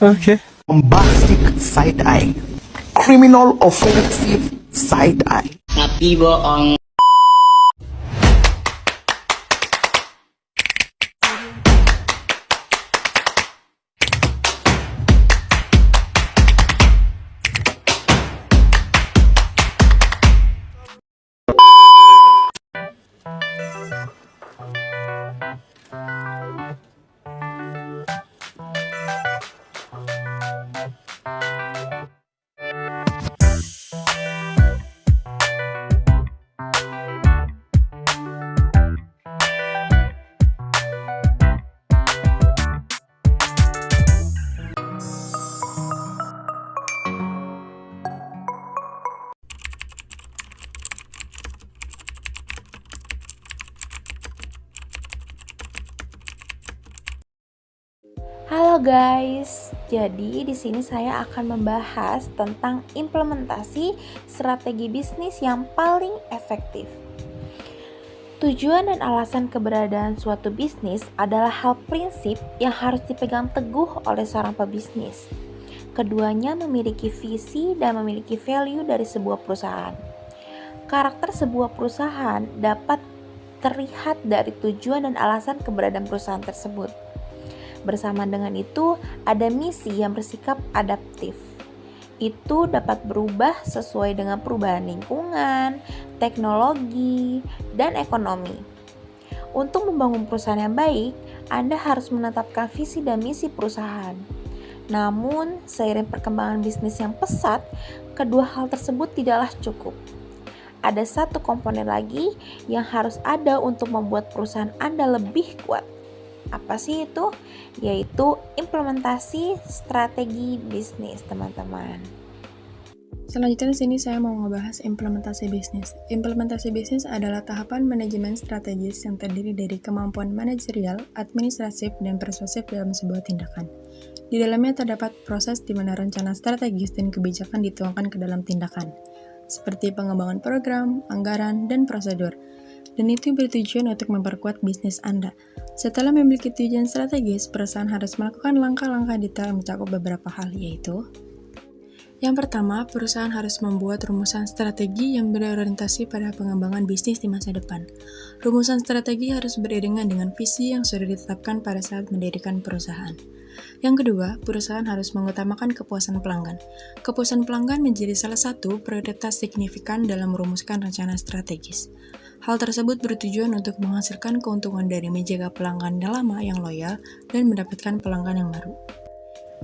Okay. Bombastic side-eye, criminal offensive side-eye. Happy boong. Halo guys, jadi di sini saya akan membahas tentang implementasi strategi bisnis yang paling efektif. Tujuan dan alasan keberadaan suatu bisnis adalah hal prinsip yang harus dipegang teguh oleh seorang pebisnis. Keduanya memiliki visi dan memiliki value dari sebuah perusahaan. Karakter sebuah perusahaan dapat terlihat dari tujuan dan alasan keberadaan perusahaan tersebut. Bersama dengan itu, ada misi yang bersikap adaptif. Itu dapat berubah sesuai dengan perubahan lingkungan, teknologi, dan ekonomi. Untuk membangun perusahaan yang baik, Anda harus menetapkan visi dan misi perusahaan. Namun, seiring perkembangan bisnis yang pesat, kedua hal tersebut tidaklah cukup. Ada satu komponen lagi yang harus ada untuk membuat perusahaan Anda lebih kuat. Apa sih itu? Yaitu implementasi strategi bisnis, teman-teman. Selanjutnya di sini saya mau ngebahas implementasi bisnis. Implementasi bisnis adalah tahapan manajemen strategis yang terdiri dari kemampuan manajerial, administratif, dan persuasif dalam sebuah tindakan. Di dalamnya terdapat proses di mana rencana strategis dan kebijakan dituangkan ke dalam tindakan, seperti pengembangan program, anggaran, dan prosedur. Dan itu bertujuan untuk memperkuat bisnis Anda. Setelah memiliki tujuan strategis, perusahaan harus melakukan langkah-langkah detail yang mencakup beberapa hal, yaitu yang pertama, perusahaan harus membuat rumusan strategi yang berorientasi pada pengembangan bisnis di masa depan. Rumusan strategi harus beriringan dengan visi yang sudah ditetapkan pada saat mendirikan perusahaan. Yang kedua, perusahaan harus mengutamakan kepuasan pelanggan. Kepuasan pelanggan menjadi salah satu prioritas signifikan dalam merumuskan rencana strategis. Hal tersebut bertujuan untuk menghasilkan keuntungan dari menjaga pelanggan yang lama yang loyal dan mendapatkan pelanggan yang baru.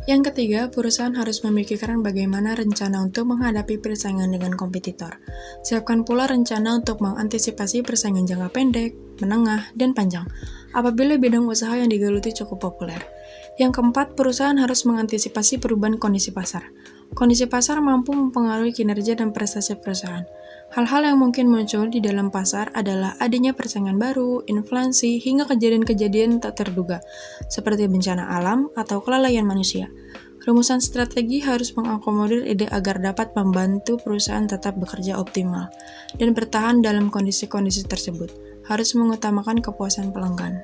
Yang ketiga, perusahaan harus memikirkan bagaimana rencana untuk menghadapi persaingan dengan kompetitor. Siapkan pula rencana untuk mengantisipasi persaingan jangka pendek, menengah, dan panjang, apabila bidang usaha yang digeluti cukup populer. Yang keempat, perusahaan harus mengantisipasi perubahan kondisi pasar. Kondisi pasar mampu mempengaruhi kinerja dan prestasi perusahaan. Hal-hal yang mungkin muncul di dalam pasar adalah adanya persaingan baru, inflasi, hingga kejadian-kejadian tak terduga, seperti bencana alam atau kelalaian manusia. Rumusan strategi harus mengakomodir ide agar dapat membantu perusahaan tetap bekerja optimal dan bertahan dalam kondisi-kondisi tersebut. Harus mengutamakan kepuasan pelanggan.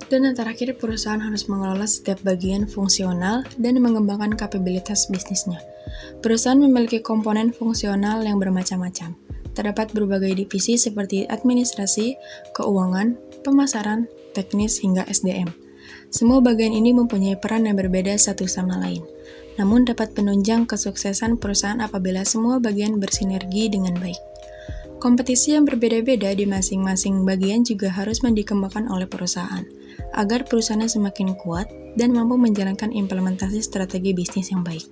Dan yang terakhir, perusahaan harus mengelola setiap bagian fungsional dan mengembangkan kapabilitas bisnisnya. Perusahaan memiliki komponen fungsional yang bermacam-macam. Terdapat berbagai divisi seperti administrasi, keuangan, pemasaran, teknis, hingga SDM. Semua bagian ini mempunyai peran yang berbeda satu sama lain. Namun dapat menunjang kesuksesan perusahaan apabila semua bagian bersinergi dengan baik. Kompetisi yang berbeda-beda di masing-masing bagian juga harus dikembangkan oleh perusahaan, agar perusahaannya semakin kuat dan mampu menjalankan implementasi strategi bisnis yang baik.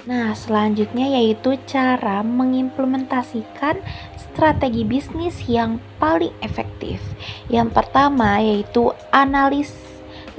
Nah, selanjutnya yaitu cara mengimplementasikan strategi bisnis yang paling efektif. Yang pertama yaitu analis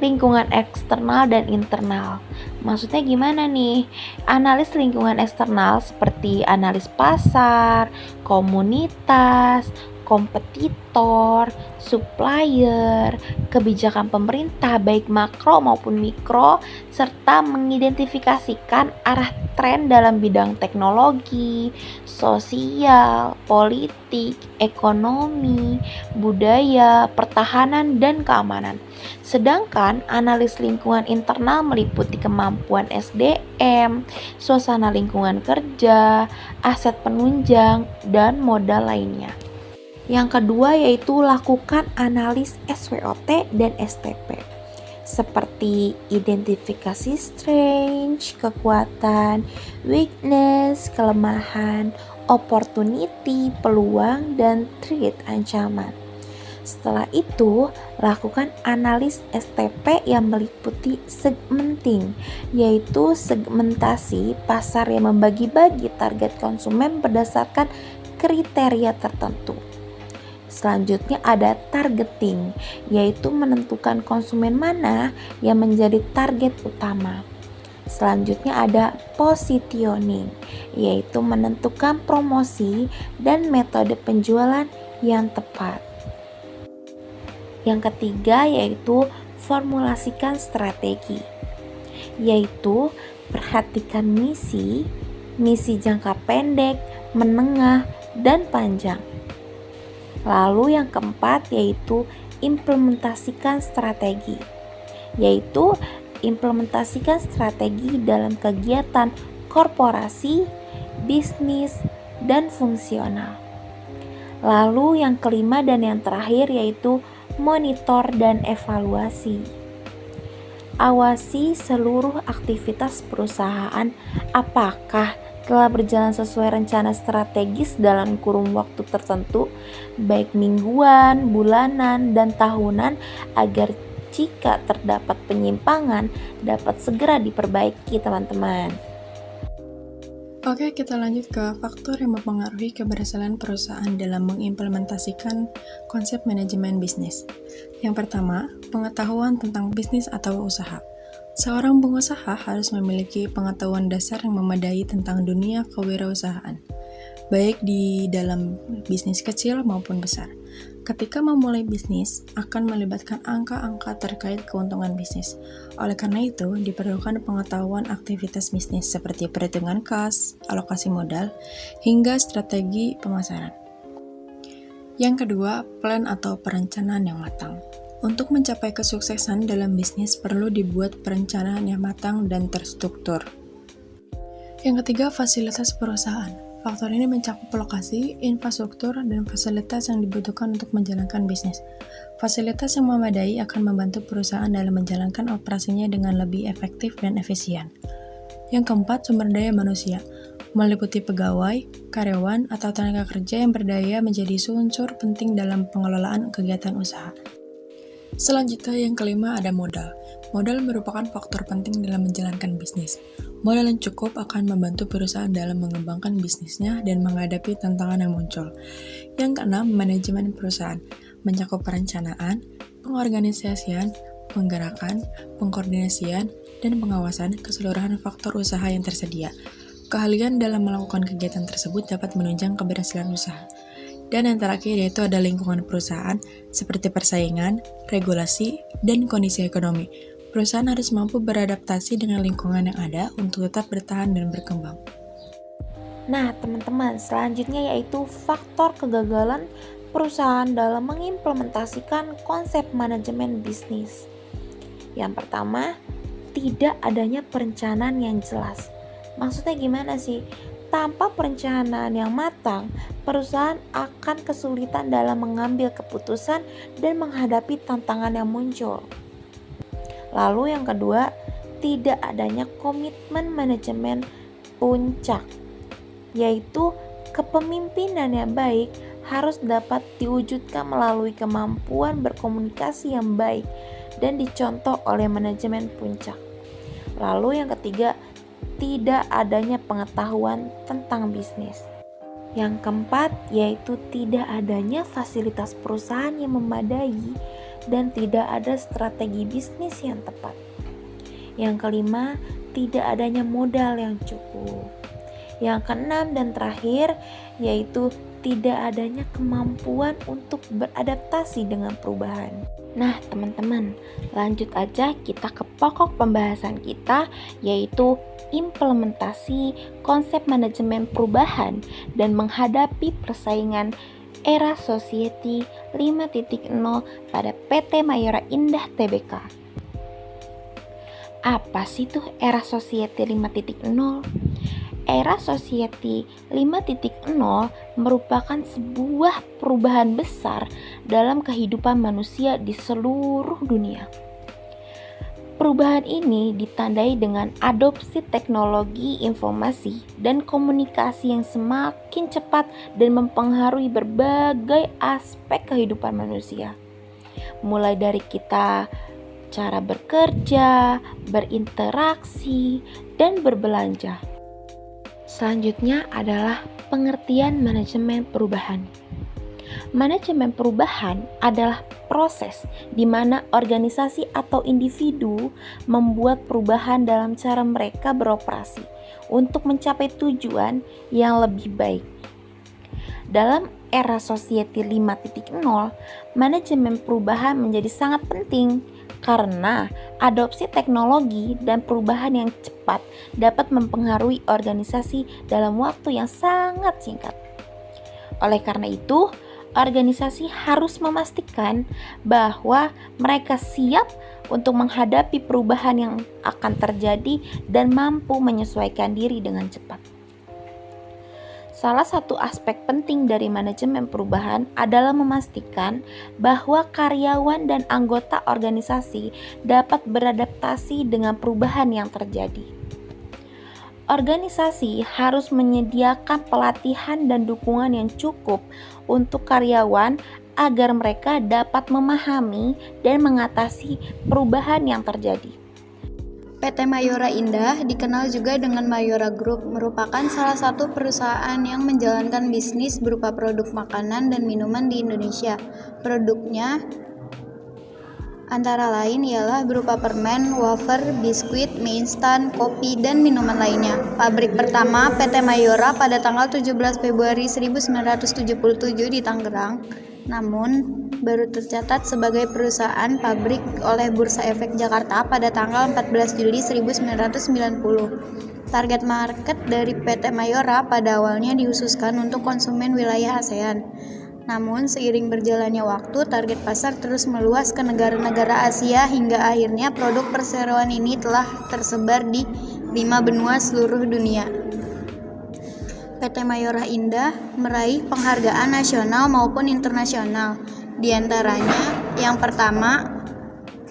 lingkungan eksternal dan internal. Maksudnya gimana nih? Analis lingkungan eksternal seperti analis pasar, komunitas, kompetitor, supplier, kebijakan pemerintah baik makro maupun mikro, serta mengidentifikasikan arah tren dalam bidang teknologi, sosial, politik, ekonomi, budaya, pertahanan, dan keamanan. Sedangkan analis lingkungan internal meliputi kemampuan SDM, suasana lingkungan kerja, aset penunjang, dan modal lainnya. Yang kedua yaitu lakukan analis SWOT dan STP, seperti identifikasi strength, kekuatan, weakness, kelemahan, opportunity, peluang, dan threat, ancaman. Setelah itu, lakukan analis STP yang meliputi segmenting, yaitu segmentasi pasar yang membagi-bagi target konsumen berdasarkan kriteria tertentu. Selanjutnya ada targeting, yaitu menentukan konsumen mana yang menjadi target utama. Selanjutnya ada positioning, yaitu menentukan promosi dan metode penjualan yang tepat. Yang ketiga yaitu formulasikan strategi, yaitu perhatikan misi jangka pendek, menengah, dan panjang. Lalu yang keempat yaitu implementasikan strategi, yaitu implementasikan strategi dalam kegiatan korporasi, bisnis, dan fungsional. Lalu yang kelima dan yang terakhir yaitu monitor dan evaluasi. Awasi seluruh aktivitas perusahaan apakah telah berjalan sesuai rencana strategis dalam kurun waktu tertentu, baik mingguan, bulanan, dan tahunan, agar jika terdapat penyimpangan dapat segera diperbaiki, teman-teman. Oke, kita lanjut ke faktor yang mempengaruhi keberhasilan perusahaan dalam mengimplementasikan konsep manajemen bisnis. Yang pertama, pengetahuan tentang bisnis atau usaha. Seorang pengusaha harus memiliki pengetahuan dasar yang memadai tentang dunia kewirausahaan, baik di dalam bisnis kecil maupun besar. Ketika memulai bisnis, akan melibatkan angka-angka terkait keuntungan bisnis. Oleh karena itu, diperlukan pengetahuan aktivitas bisnis seperti perhitungan kas, alokasi modal, hingga strategi pemasaran. Yang kedua, plan atau perencanaan yang matang. Untuk mencapai kesuksesan dalam bisnis perlu dibuat perencanaan yang matang dan terstruktur. Yang ketiga, fasilitas perusahaan. Faktor ini mencakup lokasi, infrastruktur, dan fasilitas yang dibutuhkan untuk menjalankan bisnis. Fasilitas yang memadai akan membantu perusahaan dalam menjalankan operasinya dengan lebih efektif dan efisien. Yang keempat, sumber daya manusia. Meliputi pegawai, karyawan, atau tenaga kerja yang berdaya menjadi unsur penting dalam pengelolaan kegiatan usaha. Selanjutnya yang kelima ada modal. Modal merupakan faktor penting dalam menjalankan bisnis. Modal yang cukup akan membantu perusahaan dalam mengembangkan bisnisnya dan menghadapi tantangan yang muncul. Yang keenam, manajemen perusahaan. Mencakup perencanaan, pengorganisasian, penggerakan, pengkoordinasian, dan pengawasan keseluruhan faktor usaha yang tersedia. Keahlian dalam melakukan kegiatan tersebut dapat menunjang keberhasilan usaha. Dan yang terakhir yaitu ada lingkungan perusahaan seperti persaingan, regulasi, dan kondisi ekonomi. Perusahaan harus mampu beradaptasi dengan lingkungan yang ada untuk tetap bertahan dan berkembang. Nah, teman-teman, selanjutnya yaitu faktor kegagalan perusahaan dalam mengimplementasikan konsep manajemen bisnis. Yang pertama, tidak adanya perencanaan yang jelas. Maksudnya gimana sih? Tanpa perencanaan yang matang, perusahaan akan kesulitan dalam mengambil keputusan dan menghadapi tantangan yang muncul. Lalu yang kedua, tidak adanya komitmen manajemen puncak, yaitu kepemimpinan yang baik harus dapat diwujudkan melalui kemampuan berkomunikasi yang baik dan dicontoh oleh manajemen puncak. Lalu yang ketiga, tidak adanya pengetahuan tentang bisnis. Yang keempat yaitu tidak adanya fasilitas perusahaan yang memadai dan tidak ada strategi bisnis yang tepat. Yang kelima, tidak adanya modal yang cukup. Yang keenam dan terakhir yaitu tidak adanya kemampuan untuk beradaptasi dengan perubahan. Nah teman-teman, lanjut aja kita ke pokok pembahasan kita, yaitu implementasi konsep manajemen perubahan dan menghadapi persaingan era Society 5.0 pada PT Mayora Indah Tbk. Apa sih tuh era Society 5.0? Era Society 5.0 merupakan sebuah perubahan besar dalam kehidupan manusia di seluruh dunia. Perubahan ini ditandai dengan adopsi teknologi informasi dan komunikasi yang semakin cepat dan mempengaruhi berbagai aspek kehidupan manusia. Mulai dari kita cara bekerja, berinteraksi, dan berbelanja. Selanjutnya adalah pengertian manajemen perubahan. Manajemen perubahan adalah proses di mana organisasi atau individu membuat perubahan dalam cara mereka beroperasi untuk mencapai tujuan yang lebih baik. Dalam era Society 5.0, manajemen perubahan menjadi sangat penting karena adopsi teknologi dan perubahan yang cepat dapat mempengaruhi organisasi dalam waktu yang sangat singkat. Oleh karena itu, organisasi harus memastikan bahwa mereka siap untuk menghadapi perubahan yang akan terjadi dan mampu menyesuaikan diri dengan cepat. Salah satu aspek penting dari manajemen perubahan adalah memastikan bahwa karyawan dan anggota organisasi dapat beradaptasi dengan perubahan yang terjadi. Organisasi harus menyediakan pelatihan dan dukungan yang cukup untuk karyawan agar mereka dapat memahami dan mengatasi perubahan yang terjadi. PT Mayora Indah, dikenal juga dengan Mayora Group, merupakan salah satu perusahaan yang menjalankan bisnis berupa produk makanan dan minuman di Indonesia. Produknya antara lain ialah berupa permen, wafer, biskuit, mie instan, kopi, dan minuman lainnya. Pabrik pertama PT Mayora pada tanggal 17 Februari 1977 di Tangerang, namun baru tercatat sebagai perusahaan pabrik oleh Bursa Efek Jakarta pada tanggal 14 Juli 1990. Target market dari PT Mayora pada awalnya dikhususkan untuk konsumen wilayah ASEAN. Namun seiring berjalannya waktu, target pasar terus meluas ke negara-negara Asia hingga akhirnya produk perseroan ini telah tersebar di 5 benua seluruh dunia. PT Mayora Indah meraih penghargaan nasional maupun internasional. Di antaranya, yang pertama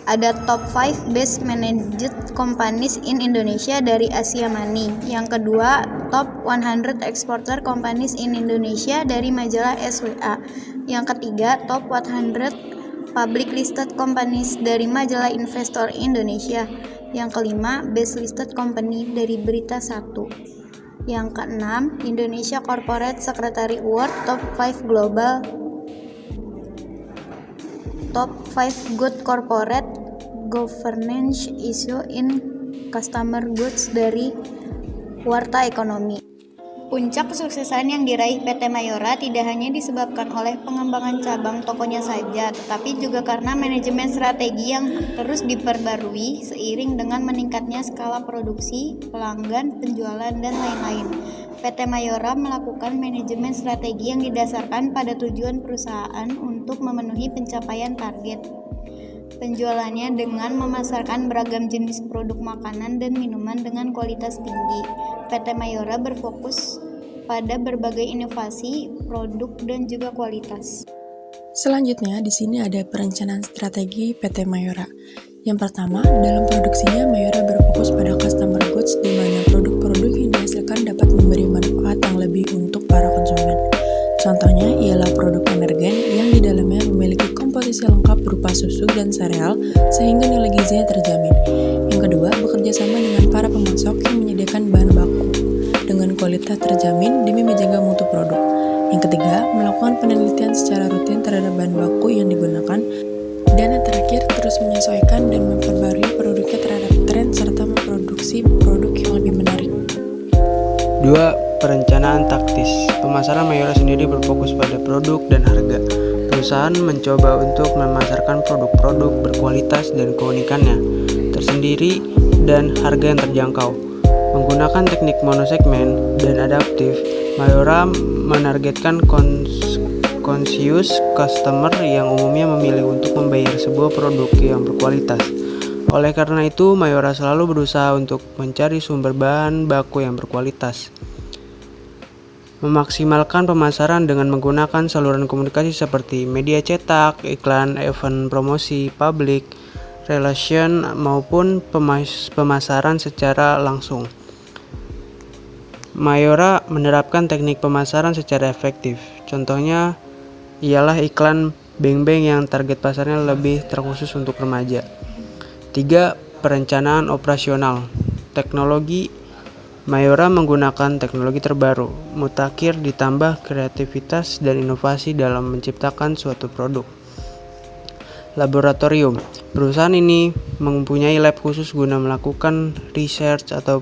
ada Top 5 Best Managed Companies in Indonesia dari Asia Money. Yang kedua, Top 100 Exporter Companies in Indonesia dari majalah SWA. Yang ketiga, Top 100 Public Listed Companies dari majalah Investor Indonesia. Yang kelima, Best Listed Company dari Berita 1. Yang keenam, Indonesia Corporate Secretary Award Top 5 Global Top 5 Good Corporate Governance Issue in Customer Goods dari Warta Ekonomi. Puncak kesuksesan yang diraih PT Mayora tidak hanya disebabkan oleh pengembangan cabang tokonya saja, tetapi juga karena manajemen strategi yang terus diperbarui seiring dengan meningkatnya skala produksi, pelanggan, penjualan, dan lain-lain. PT Mayora melakukan manajemen strategi yang didasarkan pada tujuan perusahaan untuk memenuhi pencapaian target penjualannya dengan memasarkan beragam jenis produk makanan dan minuman dengan kualitas tinggi. PT Mayora berfokus pada berbagai inovasi, produk, dan juga kualitas. Selanjutnya, di sini ada perencanaan strategi PT Mayora. Yang pertama, dalam produksinya Mayora berfokus pada customer goods di mana produk-produk yang dihasilkan dapat memberi manfaat yang lebih untuk para konsumen. Contohnya ialah produk energen yang di dalamnya memiliki komposisi lengkap berupa susu dan sereal sehingga nilai gizinya terjamin. Yang kedua, bekerja sama dengan para pemasok yang menyediakan bahan baku dengan kualitas terjamin demi menjaga mutu produk. Yang ketiga, melakukan penelitian secara rutin terhadap bahan baku yang digunakan. Dan yang terakhir, terus menyesuaikan dan memperbarui produknya terhadap tren serta memproduksi produk yang lebih menarik. 2. perencanaan taktis. Pemasaran Mayora sendiri berfokus pada produk dan harga. Perusahaan mencoba untuk memasarkan produk-produk berkualitas dan keunikannya tersendiri dan harga yang terjangkau. Menggunakan teknik monosegmen dan adaptif, Mayora menargetkan conscious customer yang umumnya memilih untuk membayar sebuah produk yang berkualitas. Oleh karena itu, Mayora selalu berusaha untuk mencari sumber bahan baku yang berkualitas. Memaksimalkan pemasaran dengan menggunakan saluran komunikasi seperti media cetak, iklan, event promosi, public relation, maupun pemasaran secara langsung. Mayora menerapkan teknik pemasaran secara efektif. Contohnya ialah iklan Beng-Beng yang target pasarnya lebih terkhusus untuk remaja. 3. Perencanaan operasional. Teknologi. Mayora menggunakan teknologi terbaru, mutakhir ditambah kreativitas dan inovasi dalam menciptakan suatu produk. Laboratorium. Perusahaan ini mempunyai lab khusus guna melakukan research atau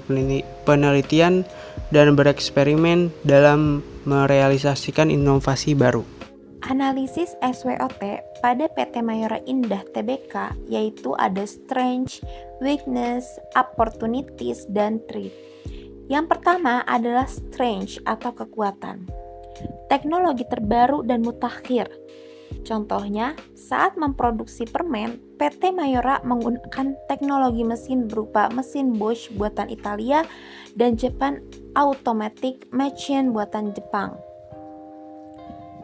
penelitian dan bereksperimen dalam merealisasikan inovasi baru. Analisis SWOT pada PT Mayora Indah Tbk yaitu ada strength, weakness, opportunities, dan threat. Yang pertama adalah strength atau kekuatan. Teknologi terbaru dan mutakhir. Contohnya, saat memproduksi permen, PT Mayora menggunakan teknologi mesin berupa mesin Bosch buatan Italia dan Japan Automatic Machine buatan Jepang.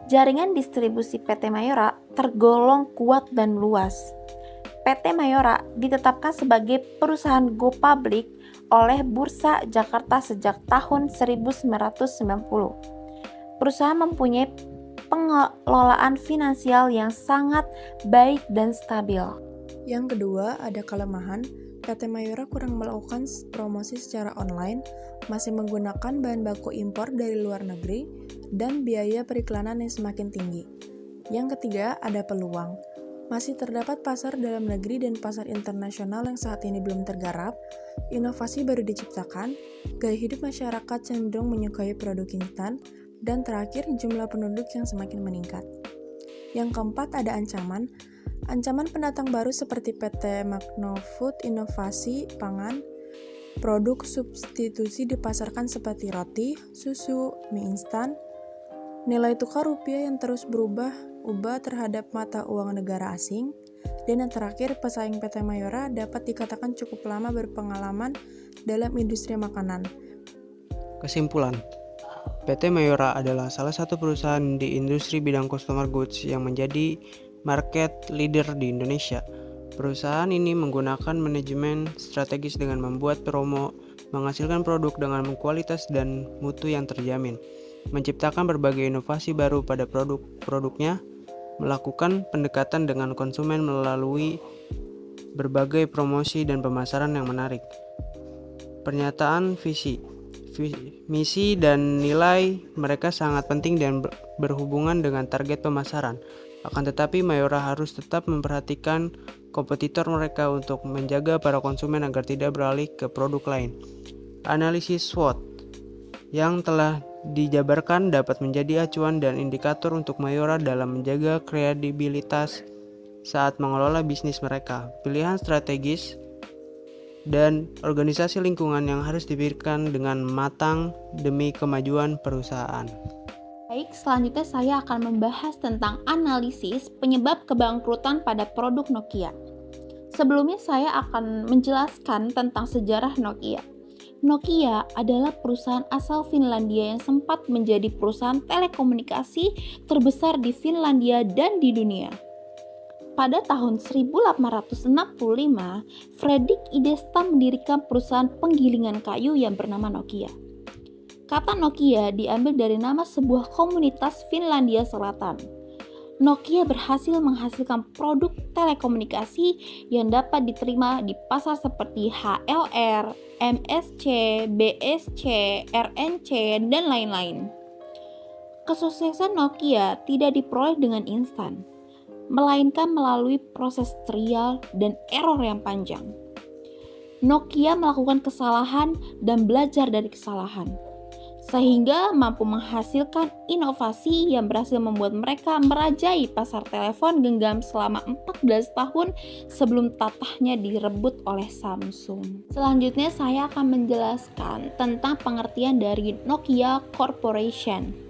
Jaringan distribusi PT Mayora tergolong kuat dan luas. PT Mayora ditetapkan sebagai perusahaan go public oleh Bursa Jakarta sejak tahun 1990. Perusahaan mempunyai pengelolaan finansial yang sangat baik dan stabil. Yang kedua, ada kelemahan. PT Mayora kurang melakukan promosi secara online, masih menggunakan bahan baku impor dari luar negeri, dan biaya periklanan yang semakin tinggi. Yang ketiga, ada peluang. Masih terdapat pasar dalam negeri dan pasar internasional yang saat ini belum tergarap, inovasi baru diciptakan, gaya hidup masyarakat cenderung menyukai produk instan, dan terakhir, jumlah penduduk yang semakin meningkat. Yang keempat, ada ancaman. Ancaman pendatang baru seperti PT Magnofood Inovasi Pangan, produk substitusi dipasarkan seperti roti, susu, mie instan, nilai tukar rupiah yang terus berubah-ubah terhadap mata uang negara asing, dan yang terakhir, pesaing PT Mayora dapat dikatakan cukup lama berpengalaman dalam industri makanan. Kesimpulan, PT Mayora adalah salah satu perusahaan di industri bidang consumer goods yang menjadi market leader di Indonesia. Perusahaan ini menggunakan manajemen strategis dengan membuat promo, menghasilkan produk dengan kualitas dan mutu yang terjamin, menciptakan berbagai inovasi baru pada produk-produknya, melakukan pendekatan dengan konsumen melalui berbagai promosi dan pemasaran yang menarik. Pernyataan visi, misi dan nilai mereka sangat penting dan berhubungan dengan target pemasaran. Akan tetapi Mayora harus tetap memperhatikan kompetitor mereka untuk menjaga para konsumen agar tidak beralih ke produk lain. Analisis SWOT yang telah dijabarkan dapat menjadi acuan dan indikator untuk Mayora dalam menjaga kredibilitas saat mengelola bisnis mereka. Pilihan strategis dan organisasi lingkungan yang harus dipikirkan dengan matang demi kemajuan perusahaan. Baik, selanjutnya saya akan membahas tentang analisis penyebab kebangkrutan pada produk Nokia. Sebelumnya saya akan menjelaskan tentang sejarah Nokia. Nokia adalah perusahaan asal Finlandia yang sempat menjadi perusahaan telekomunikasi terbesar di Finlandia dan di dunia. Pada tahun 1865, Fredrik Idesta mendirikan perusahaan penggilingan kayu yang bernama Nokia. Kata Nokia diambil dari nama sebuah komunitas Finlandia Selatan. Nokia berhasil menghasilkan produk telekomunikasi yang dapat diterima di pasar seperti HLR, MSC, BSC, RNC, dan lain-lain. Kesuksesan Nokia tidak diperoleh dengan instan, melainkan melalui proses trial dan error yang panjang. Nokia melakukan kesalahan dan belajar dari kesalahan. sehingga mampu menghasilkan inovasi yang berhasil membuat mereka merajai pasar telepon genggam selama 14 tahun sebelum tatahnya direbut oleh Samsung. Selanjutnya saya akan menjelaskan tentang pengertian dari Nokia Corporation.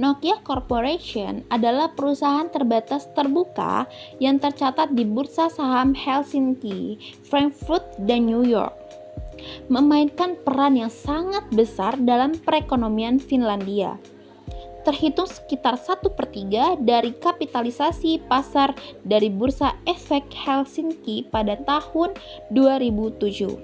Nokia Corporation adalah perusahaan terbatas terbuka yang tercatat di bursa saham Helsinki, Frankfurt, dan New York, memainkan peran yang sangat besar dalam perekonomian Finlandia. Terhitung sekitar 1/3 dari kapitalisasi pasar dari Bursa Efek Helsinki pada tahun 2007.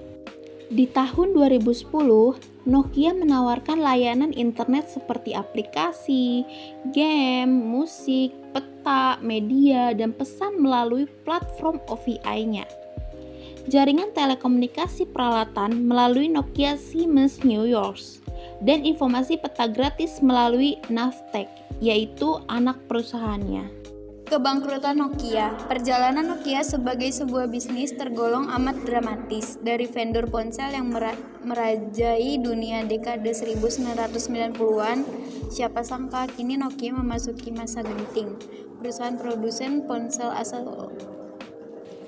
Di tahun 2010, Nokia menawarkan layanan internet seperti aplikasi, game, musik, peta, media, dan pesan melalui platform OVI-nya. Jaringan telekomunikasi peralatan melalui Nokia Siemens New York, dan informasi peta gratis melalui Navteq, yaitu anak perusahaannya. Kebangkrutan Nokia. Perjalanan Nokia sebagai sebuah bisnis tergolong amat dramatis. Dari vendor ponsel yang merajai dunia dekade 1990-an, siapa sangka kini Nokia memasuki masa genting. Perusahaan produsen ponsel asal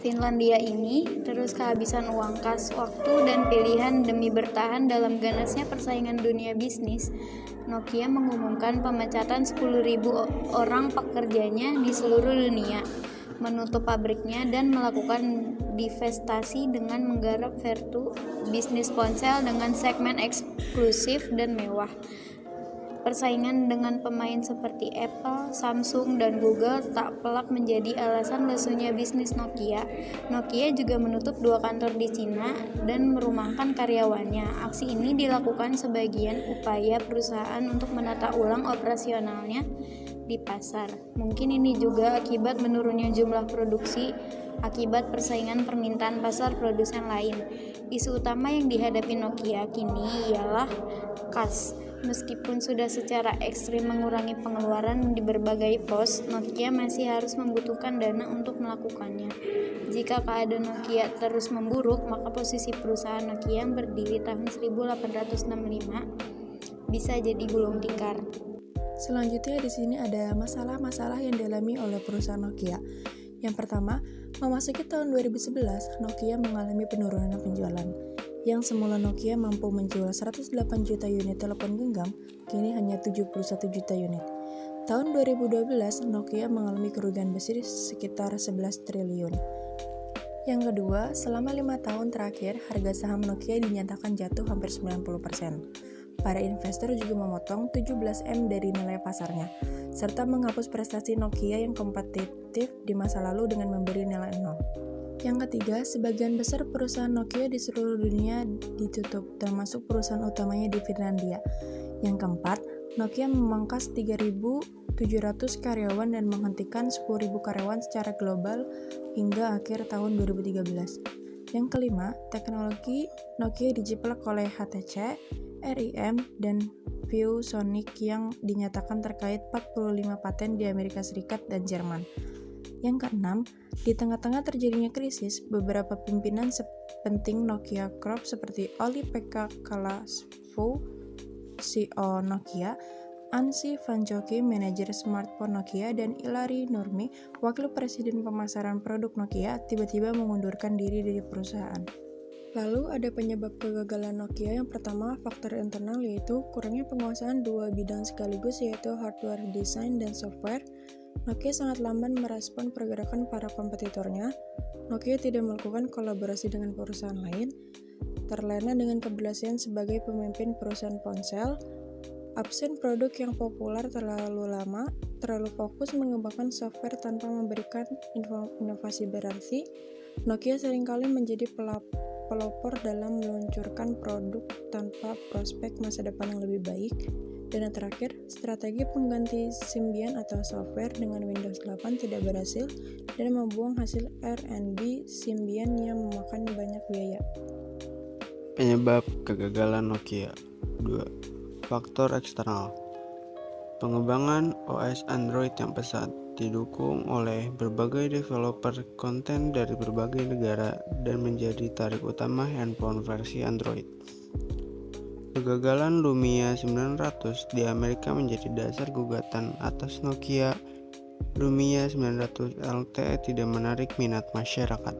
Finlandia ini terus kehabisan uang kas, waktu, dan pilihan demi bertahan dalam ganasnya persaingan dunia bisnis. Nokia mengumumkan pemecatan 10.000 orang pekerjanya di seluruh dunia, menutup pabriknya, dan melakukan divestasi dengan menggarap vertu bisnis ponsel dengan segmen eksklusif dan mewah. Persaingan dengan pemain seperti Apple, Samsung, dan Google tak pelak menjadi alasan lesunya bisnis Nokia. Nokia juga menutup 2 kantor di Cina dan merumahkan karyawannya. Aksi ini dilakukan sebagian upaya perusahaan untuk menata ulang operasionalnya di pasar. Mungkin ini juga akibat menurunnya jumlah produksi akibat persaingan permintaan pasar produsen lain. Isu utama yang dihadapi Nokia kini ialah kas. Meskipun sudah secara ekstrim mengurangi pengeluaran di berbagai pos, Nokia masih harus membutuhkan dana untuk melakukannya. Jika keadaan Nokia terus memburuk, maka posisi perusahaan Nokia yang berdiri tahun 1865 bisa jadi gulung tikar. Selanjutnya di sini ada masalah-masalah yang dialami oleh perusahaan Nokia. Yang pertama, memasuki tahun 2011, Nokia mengalami penurunan penjualan. Yang semula Nokia mampu menjual 108 juta unit telepon genggam, kini hanya 71 juta unit. Tahun 2012, Nokia mengalami kerugian bersih sekitar 11 triliun. Yang kedua, selama 5 tahun terakhir, harga saham Nokia dinyatakan jatuh hampir 90%. Para investor juga memotong 17 M dari nilai pasarnya, serta menghapus prestasi Nokia yang kompetitif di masa lalu dengan memberi nilai 0. Yang ketiga, sebagian besar perusahaan Nokia di seluruh dunia ditutup, termasuk perusahaan utamanya di Finlandia. Yang keempat, Nokia memangkas 3.700 karyawan dan menghentikan 10.000 karyawan secara global hingga akhir tahun 2013. Yang kelima, teknologi Nokia dijiplak oleh HTC, RIM, dan ViewSonic yang dinyatakan terkait 45 paten di Amerika Serikat dan Jerman. Yang keenam, di tengah-tengah terjadinya krisis, beberapa pimpinan penting Nokia Corp seperti Olli-Pekka Kallasvuo, CEO Nokia, Anssi Vanjoki, manajer smartphone Nokia, dan Ilari Nurmi, wakil presiden pemasaran produk Nokia, tiba-tiba mengundurkan diri dari perusahaan. Lalu ada penyebab kegagalan Nokia. Yang pertama, faktor internal, yaitu kurangnya penguasaan 2 bidang sekaligus, yaitu hardware design dan software. Nokia sangat lamban merespon pergerakan para kompetitornya. Nokia tidak melakukan kolaborasi dengan perusahaan lain, terlena dengan keberhasilan sebagai pemimpin perusahaan ponsel, absen produk yang populer terlalu lama, terlalu fokus mengembangkan software tanpa memberikan inovasi berarti. Nokia seringkali menjadi pelopor dalam meluncurkan produk tanpa prospek masa depan yang lebih baik. Dan yang terakhir, strategi pengganti Symbian atau software dengan Windows 8 tidak berhasil dan membuang hasil R&D Symbian yang memakan banyak biaya. Penyebab kegagalan Nokia. 2. Faktor eksternal. Pengembangan OS Android yang pesat didukung oleh berbagai developer konten dari berbagai negara dan menjadi tarik utama handphone versi Android. Kegagalan Lumia 900 di Amerika menjadi dasar gugatan atas Nokia. Lumia 900 LTE tidak menarik minat masyarakat.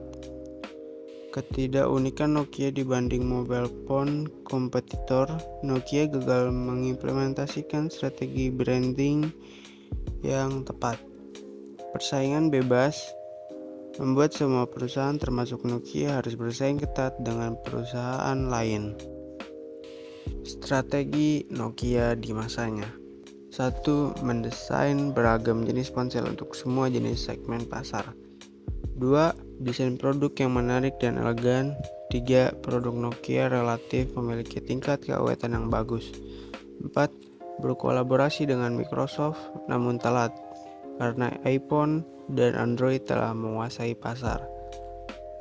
Ketidakunikan Nokia dibanding mobile phone kompetitor, Nokia gagal mengimplementasikan strategi branding yang tepat. Persaingan bebas membuat semua perusahaan termasuk Nokia harus bersaing ketat dengan perusahaan lain. Strategi Nokia di masanya. 1. Mendesain beragam jenis ponsel untuk semua jenis segmen pasar. 2. Desain produk yang menarik dan elegan. 3. Produk Nokia relatif memiliki tingkat keawetan yang bagus. 4. Berkolaborasi dengan Microsoft namun telat karena iPhone dan Android telah menguasai pasar.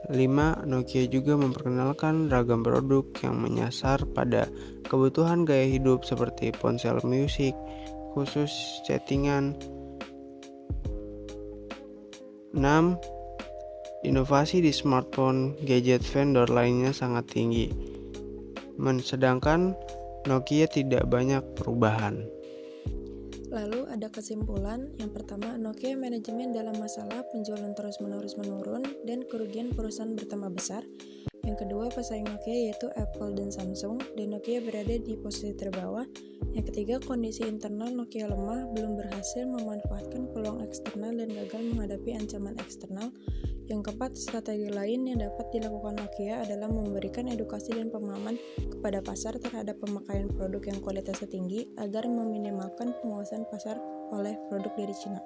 5. Nokia juga memperkenalkan ragam produk yang menyasar pada kebutuhan gaya hidup seperti ponsel musik khusus chattingan. 6. Inovasi di smartphone gadget vendor lainnya sangat tinggi, sedangkan Nokia tidak banyak perubahan. Lalu ada kesimpulan, yang pertama Nokia manajemen dalam masalah penjualan terus-menerus menurun dan kerugian perusahaan bertambah besar. Yang kedua pesaing Nokia yaitu Apple dan Samsung dan Nokia berada di posisi terbawah. Yang ketiga kondisi internal Nokia lemah, belum berhasil memanfaatkan peluang eksternal dan gagal menghadapi ancaman eksternal. Yang keempat, strategi lain yang dapat dilakukan Nokia adalah memberikan edukasi dan pemahaman kepada pasar terhadap pemakaian produk yang kualitasnya tinggi agar meminimalkan penguasaan pasar oleh produk dari Cina.